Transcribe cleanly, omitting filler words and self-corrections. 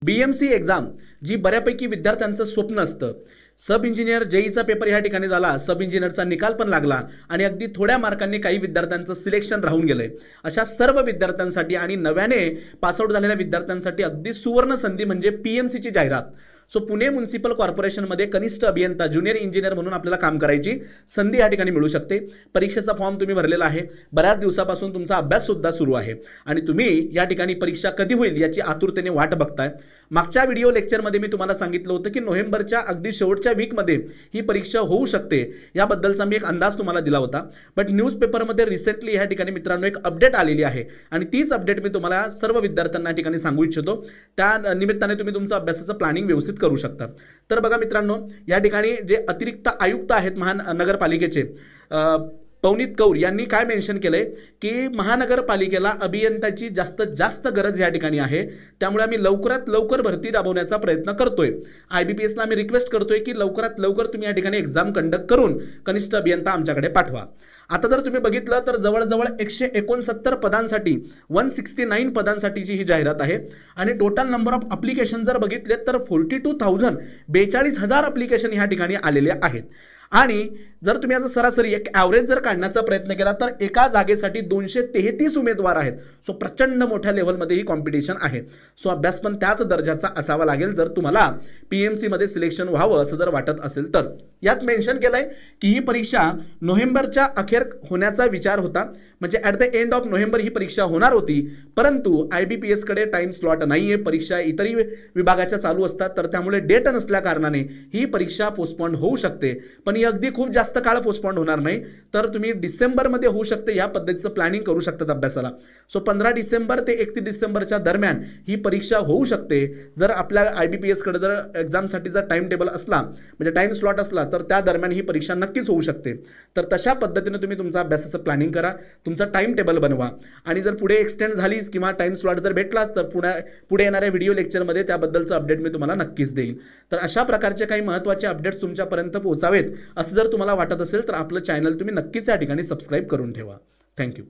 BMC exam जी बऱ्यापैकी विद्यार्थ्यांचं स्वप्न असतं। सब इंजिनियर जेईचा पेपर या ठिकाणी झाला, सब इंजिनियरचा निकाल पण लागला आणि अगदी थोड्या मार्कांनी काही विद्यार्थ्यांचं सिलेक्शन राहून गेलंय। अशा सर्व विद्यार्थ्यांसाठी आणि नव्याने पासआउट झालेल्या विद्यार्थ्यांसाठी अगदी सुवर्ण संधी म्हणजे PMCची जाहिरात। सो पुणे म्युनिसिपल कॉर्पोरेशनमध्ये कनिष्ठ अभियंता ज्युनियर इंजिनियर म्हणून आपल्याला काम करायची संधी या ठिकाणी मिळू शकते। परीक्षेचा फॉर्म तुम्ही भरलेला आहे, बऱ्याच दिवसापासून तुमचा अभ्यास सुद्धा सुरू आहे आणि तुम्ही या ठिकाणी परीक्षा कधी होईल याची आतुरतेने वाट बघताय। मागच्या व्हिडिओ लेक्चरमध्ये मी तुम्हाला सांगितलं होतं की नोव्हेंबरच्या अगदी शेवटच्या वीकमध्ये ही परीक्षा होऊ शकते, याबद्दलचा मी एक अंदाज तुम्हाला दिला होता। बट न्यूजपेपरमध्ये रिसेंटली या ठिकाणी मित्रांनो एक अपडेट आलेली आहे आणि तीच अपडेट मी तुम्हाला सर्व विद्यार्थ्यांना या ठिकाणी सांगू इच्छितो। त्या निमित्ताने तुम्ही तुमचं अभ्यासाचं प्लॅनिंग व्यवस्थित करू शकता। तर बघा मित्रांनो, या ठिकाणी जे अतिरिक्त आयुक्त आहेत महानगरपालिकेचे पवनीत कौर यांनी काय मेन्शन केलंय की महानगरपालिकेला अभियंत्याची जास्त गरज या ठिकाणी आहे, त्यामुळे आम्ही लवकरात लवकर भरती राबवण्याचा प्रयत्न करतोय। IBPS ला आम्ही रिक्वेस्ट करतोय की लवकरात लवकर तुम्ही या ठिकाणी एक्झाम कंडक्ट करून कनिष्ठ अभियंता आमच्याकडे पाठवा। आता जर तुम्ही बघितलं तर जवळजवळ 169 पदांसाठी 169 पदांसाठीची ही जाहिरात आहे आणि टोटल नंबर ऑफ अप्लिकेशन जर बघितले तर 42,000 अप्लिकेशन ह्या ठिकाणी आलेले आहेत। आणि जर तुम्ही याचा सरासरी एक ॲव्हरेज जर काढण्याचा प्रयत्न केला तर एका जागेसाठी 233 उमेदवार आहेत। सो प्रचंड मोठ्या लेवलमध्ये ही कॉम्पिटिशन आहे। सो अभ्यास पण त्याच दर्जाचा असावा लागेल जर तुम्हाला PMC मध्ये सिलेक्शन व्हावं असं जर वाटत असेल तर। यात मेन्शन केलंय की ही परीक्षा नोव्हेंबरच्या अखेर होण्याचा विचार होता, म्हणजे at the end of November ही परीक्षा होणार होती, परंतु IBPS कडे टाइम स्लॉट नाहीये, परीक्षा इतरही विभागाच्या चालू असतात, तर त्यामुळे डेट नसल्या कारणाने ही परीक्षा पोस्टपोन होऊ शकते। पण ही अगदी खूप जास्त काळ पोस्टपोन होणार नाही, तर तुम्ही डिसेंबरमध्ये होऊ शकते या पद्धतीचं प्लॅनिंग करू शकतात अभ्यासाला। सो 15 डिसेंबर ते 31 डिसेंबरच्या दरम्यान ही परीक्षा होऊ शकते जर आपल्या IBPS कडे जर एक्झामसाठी जर टाइम टेबल असला, म्हणजे टाइम स्लॉट असला, तर त्या दरम्यान ही परीक्षा नक्कीच होऊ शकते। तर तशा पद्धतीने तुम्ही तुमचा अभ्यासाचं प्लॅनिंग करा, तुमचा टाइम टेबल बनवा आणि जर पुढे एक्सटेंड झालीच किंवा टाइम स्लॉट जर भेटलाच तर पुढे येणाऱ्या व्हिडिओ लेक्चरमध्ये त्याबद्दलचं अपडेट मी तुम्हाला नक्कीच देईन। तर अशा प्रकारचे काही महत्त्वाचे अपडेट्स तुमच्यापर्यंत पोहोचावेत असं जर तुम्हाला वाटत असेल तर आपलं चॅनल तुम्ही नक्कीच या ठिकाणी सबस्क्राईब करून ठेवा। थँक्यू।